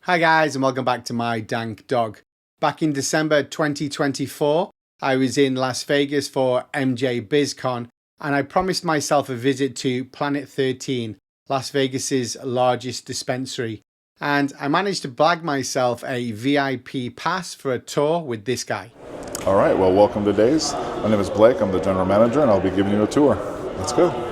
Hi guys, and welcome back to My Dank Dog. Back in December 2024, I was in Las Vegas for MJ BizCon, and I promised myself a visit to Planet 13, Las Vegas's largest dispensary. And I managed to bag myself a VIP pass for a tour with this guy. All right, well, welcome to Days. My name is Blake. I'm the general manager, and I'll be giving you a tour. Let's go.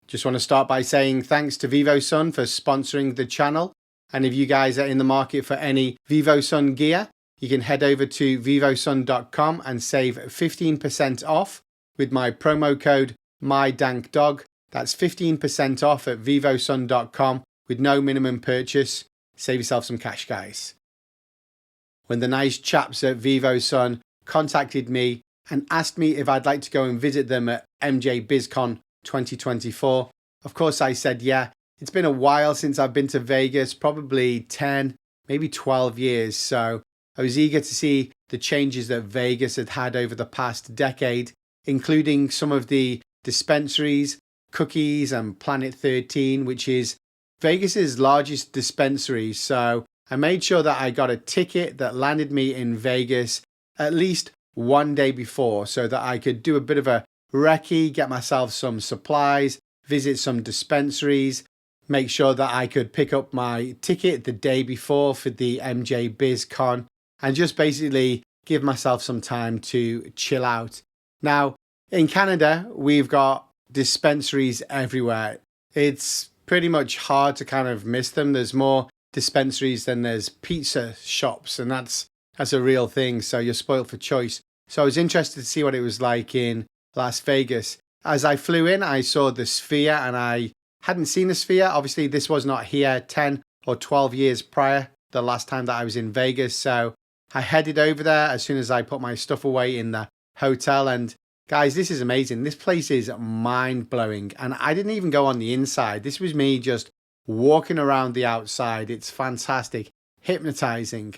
Just want to start by saying thanks to VivoSun for sponsoring the channel. And if you guys are in the market for any VivoSun gear, you can head over to vivosun.com and save 15% off with my promo code MyDankDog. That's 15% off at vivosun.com with no minimum purchase. Save yourself some cash, guys. When the nice chaps at VivoSun contacted me and asked me if I'd like to go and visit them at MJ BizCon 2024. Of course, I said yeah. It's been a while since I've been to Vegas, probably 10, maybe 12 years. So I was eager to see the changes that Vegas had had over the past decade, including some of the dispensaries, Cookies and Planet 13, which is Vegas's largest dispensary. So I made sure that I got a ticket that landed me in Vegas at least one day before so that I could do a bit of a recce, get myself some supplies, visit some dispensaries, make sure that I could pick up my ticket the day before for the MJ BizCon, and just basically give myself some time to chill out. Now, in Canada, we've got dispensaries everywhere. It's pretty much hard to kind of miss them. There's more dispensaries than there's pizza shops, and that's a real thing, so you're spoiled for choice. So I was interested to see what it was like in Las Vegas. As I flew in, I saw the Sphere, and I hadn't seen the Sphere. Obviously, this was not here 10 or 12 years prior, the last time that I was in Vegas. So I headed over there as soon as I put my stuff away in the hotel. And guys, this is amazing. This place is mind-blowing. And I didn't even go on the inside. This was me just walking around the outside. It's fantastic, hypnotizing.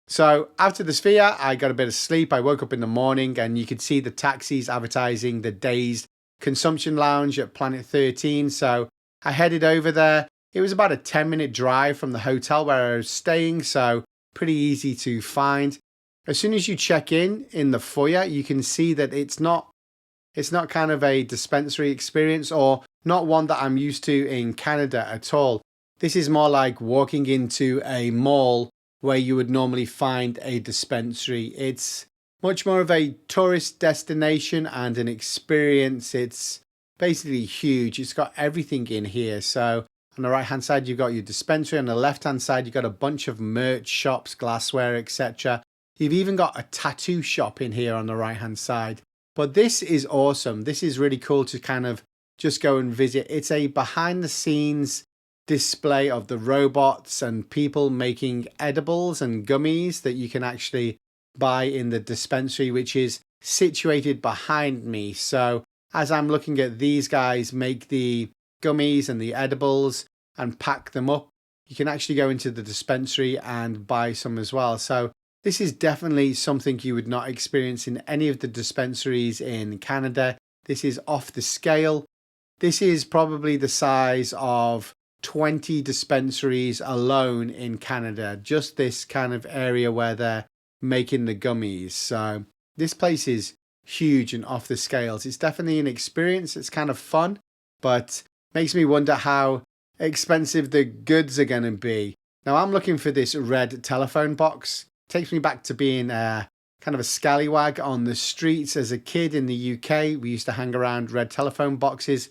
So after the Sphere, I got a bit of sleep. I woke up in the morning and you could see the taxis advertising the Dazed Consumption Lounge at Planet 13. So I headed over there. It was about a 10-minute drive from the hotel where I was staying, so pretty easy to find. As soon as you check in the foyer, you can see that it's not kind of a dispensary experience, or not one that I'm used to in Canada at all. This is more like walking into a mall where you would normally find a dispensary. It's much more of a tourist destination and an experience. It's basically huge. It's got everything in here. So on the right hand side, you've got your dispensary. On the left hand side, you've got a bunch of merch shops, glassware, etc. You've even got a tattoo shop in here on the right hand side. But this is awesome. This is really cool to kind of just go and visit. It's a behind the scenes display of the robots and people making edibles and gummies that you can actually buy in the dispensary, which is situated behind me. So as I'm looking at these guys make the gummies and the edibles and pack them up, you can actually go into the dispensary and buy some as well. So this is definitely something you would not experience in any of the dispensaries in Canada. This is off the scale. This is probably the size of 20 dispensaries alone in Canada, just this kind of area where they're making the gummies. So this place is huge and off the scales. It's definitely an experience. It's kind of fun, but makes me wonder how expensive the goods are going to be. Now I'm looking for this red telephone box. Takes me back to being kind of a scallywag on the streets as a kid in the UK. We used to hang around red telephone boxes.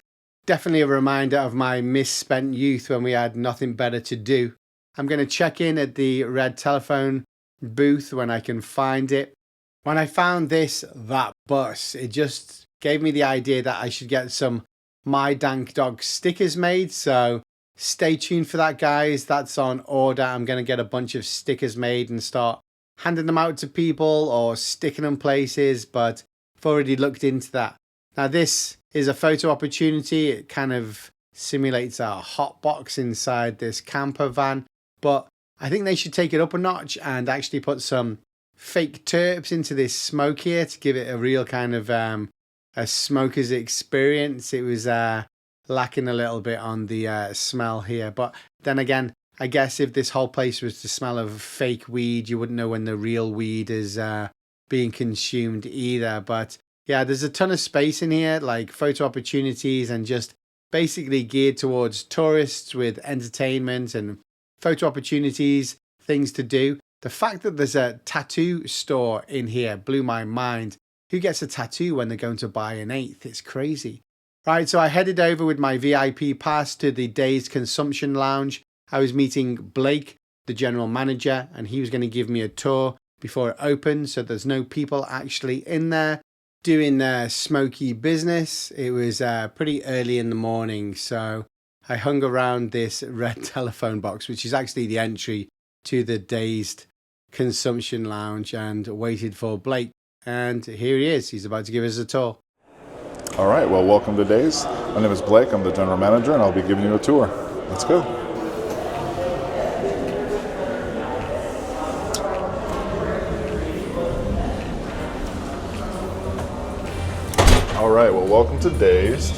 Definitely a reminder of my misspent youth when we had nothing better to do. I'm going to check in at the red telephone booth when I can find it. When I found that bus, it just gave me the idea that I should get some My Dank Dog stickers made. So stay tuned for that, guys. That's on order. I'm going to get a bunch of stickers made and start handing them out to people or sticking them places, but I've already looked into that. Now this is a photo opportunity. It kind of simulates a hot box inside this camper van, but I think they should take it up a notch and actually put some fake terps into this smoke here to give it a real kind of a smoker's experience. It was lacking a little bit on the smell here. But then again, I guess if this whole place was to smell of fake weed, you wouldn't know when the real weed is being consumed either. But yeah, there's a ton of space in here, like photo opportunities and just basically geared towards tourists with entertainment and photo opportunities, things to do. The fact that there's a tattoo store in here blew my mind. Who gets a tattoo when they're going to buy an eighth? It's crazy. Right, so I headed over with my VIP pass to the Dazed Consumption Lounge. I was meeting Blake, the general manager, and he was going to give me a tour before it opened, so there's no people actually in there doing their smoky business. It was pretty early in the morning, so I hung around this red telephone box, which is actually the entry to the Dazed Consumption Lounge, and waited for Blake. And here he is. He's about to give us a tour. All right, well, welcome to Dazed. My name is Blake. I'm the general manager, and I'll be giving you a tour. Let's go. All right, well, welcome to Dazed.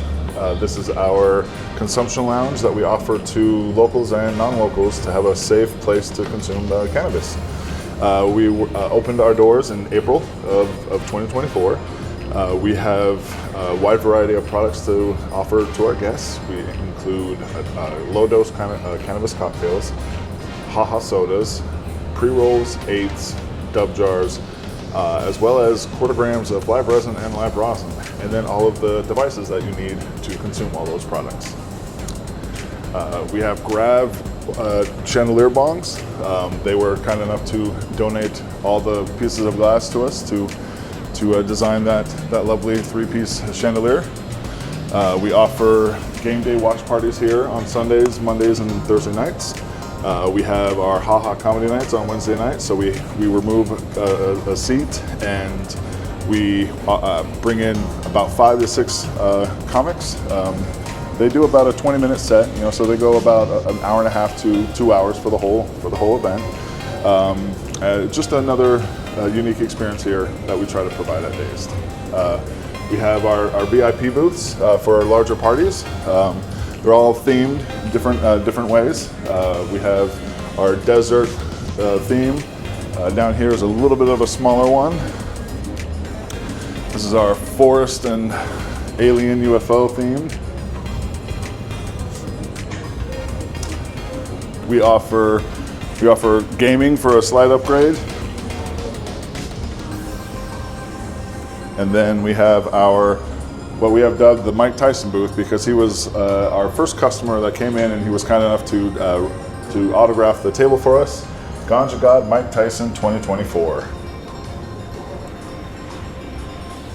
This is our consumption lounge that we offer to locals and non-locals to have a safe place to consume cannabis. We opened our doors in April of 2024. We have a wide variety of products to offer to our guests. We include low-dose cannabis cocktails, haha sodas, pre-rolls, eighths, dub jars, as well as quarter grams of live resin and live rosin, and then all of the devices that you need to consume all those products. We have Grav chandelier bongs. They were kind enough to donate all the pieces of glass to us to design that lovely three-piece chandelier. We offer game day watch parties here on Sundays, Mondays, and Thursday nights. We have our haha comedy nights on Wednesday nights, so we remove a seat and we bring in about 5 to 6 comics. They do about a 20-minute set, so they go about an hour and a half to 2 hours for the whole event. Just another unique experience here that we try to provide at Dazed. We have our VIP booths for our larger parties. They're all themed different ways. We have our desert theme. Down here is a little bit of a smaller one. This is our forest and alien UFO theme. We offer gaming for a slight upgrade. And then we have what we have dubbed the Mike Tyson booth, because he was our first customer that came in, and he was kind enough to autograph the table for us. Ganja God Mike Tyson 2024.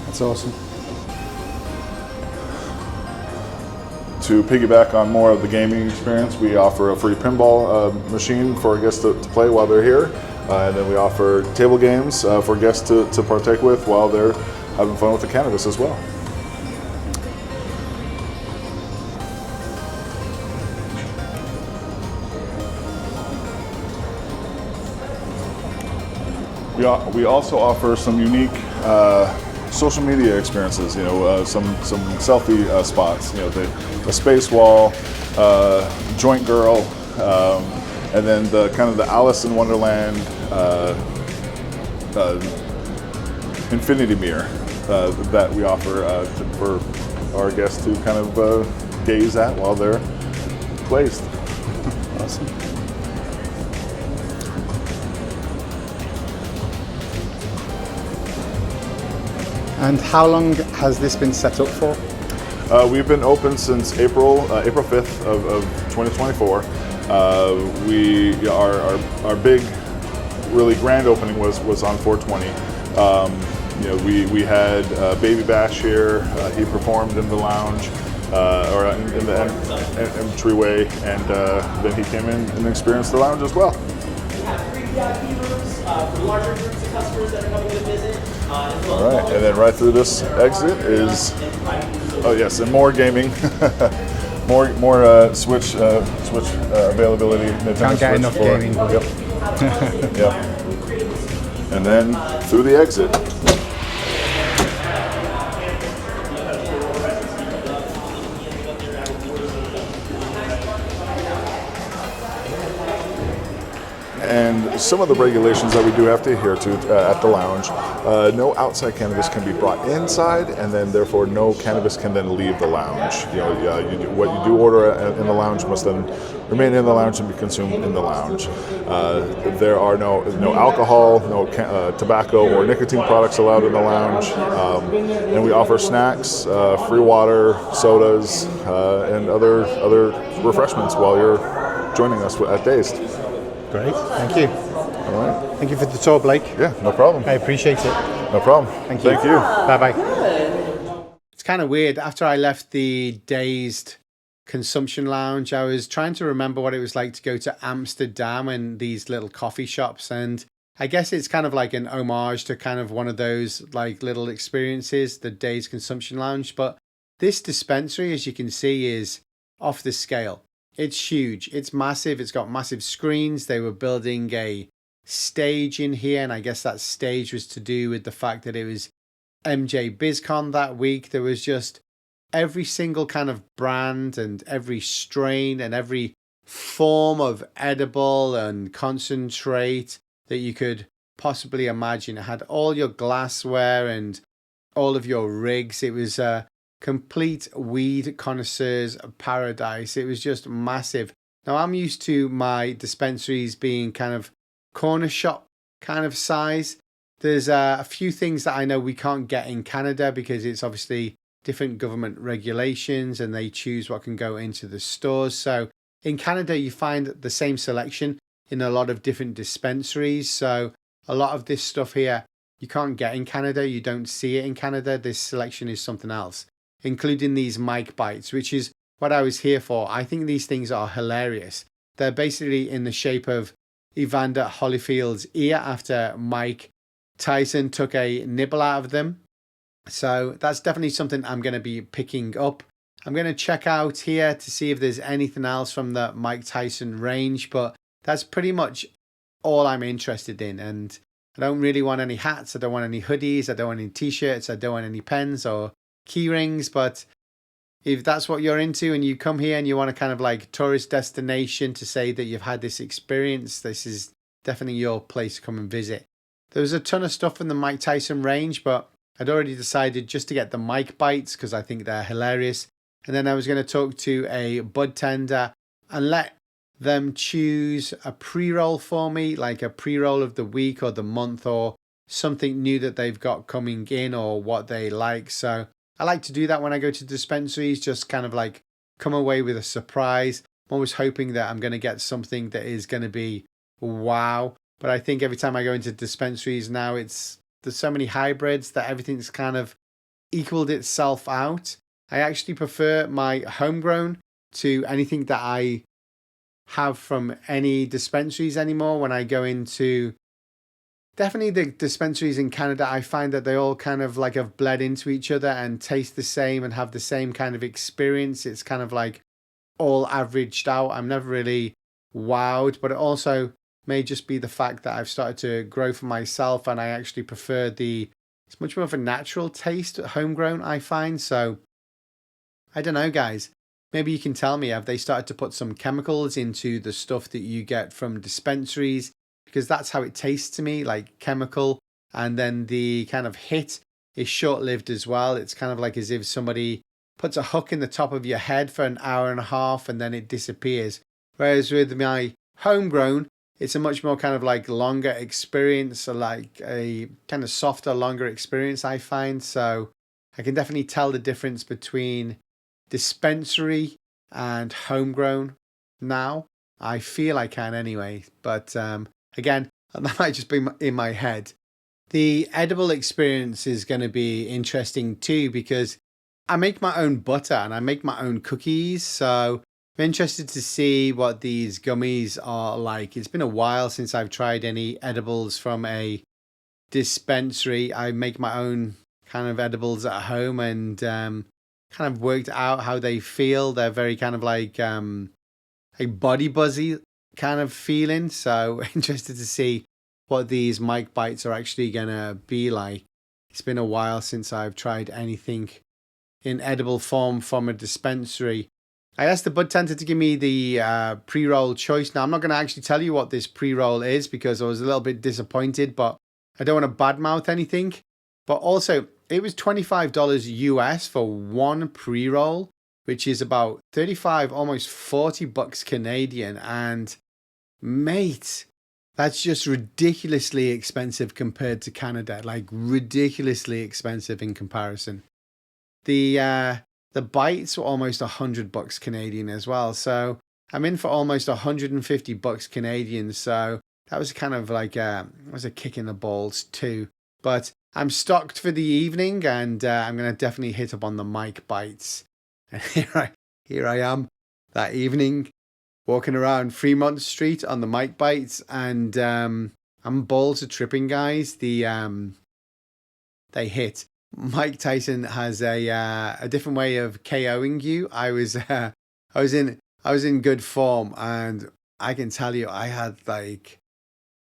That's awesome. To piggyback on more of the gaming experience, we offer a free pinball machine for guests to play while they're here. And then we offer table games for guests to partake with while they're having fun with the cannabis as well. We also offer some unique social media experiences. Some selfie spots. The space wall, joint girl, and then the kind of the Alice in Wonderland infinity mirror that we offer for our guests to kind of gaze at while they're placed. Awesome. And how long has this been set up for? We've been open since April 5th of 2024. Our big, really grand opening was on 420. We had Baby Bash here. He performed in the lounge, or in the entryway, and then he came in and experienced the lounge as well. We have 3 VIP rooms for larger groups of customers that are coming to visit. All right, and then right through this exit is, oh yes, and more gaming, more Switch availability. Nintendo Can't get Switch enough for, gaming. Yep. Yep. And then through the exit. And some of the regulations that we do have to adhere to at the lounge, no outside cannabis can be brought inside, and then therefore no cannabis can then leave the lounge. What you do order in the lounge must then remain in the lounge and be consumed in the lounge. There are no alcohol, no tobacco or nicotine products allowed in the lounge, and we offer snacks, free water, sodas, and other refreshments while you're joining us at Dazed. Great, thank you. All right. Thank you for the tour, Blake. Yeah, no problem. I appreciate it. No problem. Thank you. Thank you. Bye-bye. It's kind of weird. After I left the Dazed consumption lounge, I was trying to remember what it was like to go to Amsterdam and these little coffee shops. And I guess it's kind of like an homage to kind of one of those like little experiences, the Dazed consumption lounge. But this dispensary, as you can see, is off the scale. It's huge. It's massive. It's got massive screens. They were building a stage in here, and I guess that stage was to do with the fact that it was MJ BizCon that week. There was just every single kind of brand and every strain and every form of edible and concentrate that you could possibly imagine. It had all your glassware and all of your rigs. It was a complete weed connoisseur's paradise. It was just massive. Now, I'm used to my dispensaries being kind of corner shop kind of size. There's a few things that I know we can't get in Canada because it's obviously different government regulations and they choose what can go into the stores. So in Canada, you find the same selection in a lot of different dispensaries. So a lot of this stuff here, you can't get in Canada. You don't see it in Canada. This selection is something else, including these mic bites, which is what I was here for. I think these things are hilarious. They're basically in the shape of Evander Holyfield's ear after Mike Tyson took a nibble out of them. So that's definitely something I'm going to be picking up. I'm going to check out here to see if there's anything else from the Mike Tyson range, but that's pretty much all I'm interested in. And I don't really want any hats. I don't want any hoodies. I don't want any t-shirts. I don't want any pens or key rings. But if that's what you're into and you come here and you want a kind of like tourist destination to say that you've had this experience, this is definitely your place to come and visit. There was a ton of stuff in the Mike Tyson range, but I'd already decided just to get the mic bites because I think they're hilarious. And then I was going to talk to a bud tender and let them choose a pre-roll for me, like a pre-roll of the week or the month or something new that they've got coming in or what they like. So I like to do that when I go to dispensaries, just kind of like come away with a surprise. I'm always hoping that I'm going to get something that is going to be wow. But I think every time I go into dispensaries now, there's so many hybrids that everything's kind of equaled itself out. I actually prefer my homegrown to anything that I have from any dispensaries anymore. When I go into definitely the dispensaries in Canada, I find that they all kind of like have bled into each other and taste the same and have the same kind of experience. It's kind of like all averaged out. I'm never really wowed, but it also may just be the fact that I've started to grow for myself and I actually prefer it's much more of a natural taste homegrown, I find. So I don't know, guys. Maybe you can tell me, have they started to put some chemicals into the stuff that you get from dispensaries? Because that's how it tastes to me, like chemical. And then the kind of hit is short-lived as well. It's kind of like as if somebody puts a hook in the top of your head for an hour and a half and then it disappears. Whereas with my homegrown, it's a much more kind of like longer experience, like a kind of softer, longer experience, I find. So I can definitely tell the difference between dispensary and homegrown now. I feel I can anyway. But again, that might just be in my head. The edible experience is going to be interesting too because I make my own butter and I make my own cookies. So I'm interested to see what these gummies are like. It's been a while since I've tried any edibles from a dispensary. I make my own kind of edibles at home and kind of worked out how they feel. They're very kind of like a body buzzy kind of feeling. So interested to see what these mic bites are actually going to be like. It's been a while since I've tried anything in edible form from a dispensary. I asked the bud tender to give me the pre-roll choice. Now, I'm not going to actually tell you what this pre-roll is because I was a little bit disappointed, but I don't want to badmouth anything. But also, it was $25 US for one pre-roll, which is about 35, almost 40 bucks Canadian. And mate, that's just ridiculously expensive compared to Canada, like ridiculously expensive in comparison. The bites were almost 100 bucks Canadian as well. So I'm in for almost 150 bucks Canadian. So that was kind of like was a kick in the balls too. But I'm stocked for the evening, and I'm going to definitely hit up on the mic bites. And here I am that evening walking around Fremont Street on the mic bites, and I'm balls of tripping, guys. They hit. Mike Tyson has a different way of KOing you. I was in good form, and I can tell you I had like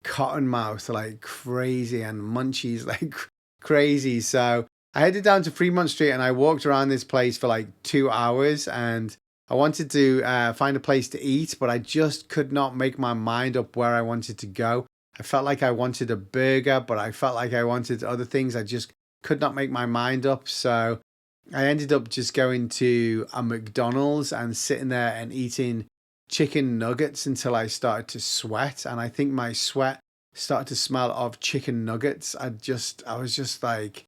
cotton mouth like crazy and munchies like crazy. So I headed down to Fremont Street and I walked around this place for like 2 hours, and I wanted to find a place to eat, but I just could not make my mind up where I wanted to go. I felt like I wanted a burger, but I felt like I wanted other things. I just could not make my mind up. So I ended up just going to a McDonald's and sitting there and eating chicken nuggets until I started to sweat. And I think my sweat started to smell of chicken nuggets. I was just like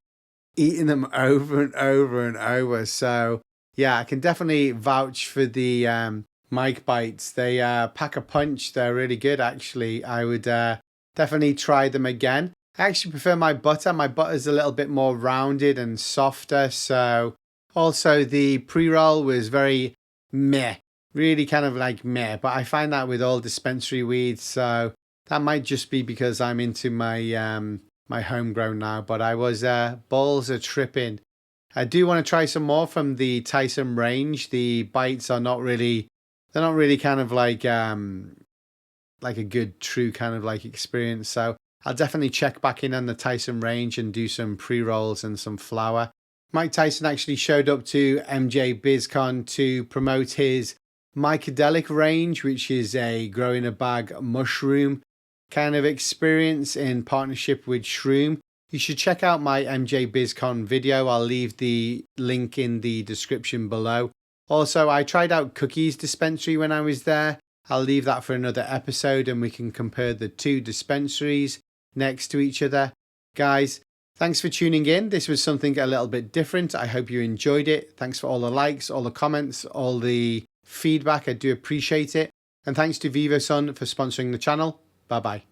eating them over and over and over. So yeah, I can definitely vouch for the Mike Bites. They pack a punch. They're really good, actually. I would definitely try them again. I actually prefer my butter. My butter's a little bit more rounded and softer. So also the pre-roll was very meh, really kind of like meh. But I find that with all dispensary weeds. So that might just be because I'm into my my homegrown now. But I was balls are tripping. I do want to try some more from the Tyson range. The bites are not really, they're not really kind of like a good true kind of like experience. So I'll definitely check back in on the Tyson range and do some pre-rolls and some flour. Mike Tyson actually showed up to MJ BizCon to promote his Mycadelic range, which is a grow in a bag mushroom kind of experience in partnership with Shroom. You should check out my MJ BizCon video. I'll leave the link in the description below. Also, I tried out Cookies Dispensary when I was there. I'll leave that for another episode and we can compare the two dispensaries next to each other. Guys, thanks for tuning in. This was something a little bit different. I hope you enjoyed it. Thanks for all the likes, all the comments, all the feedback. I do appreciate it. And thanks to VivoSun for sponsoring the channel. Bye-bye.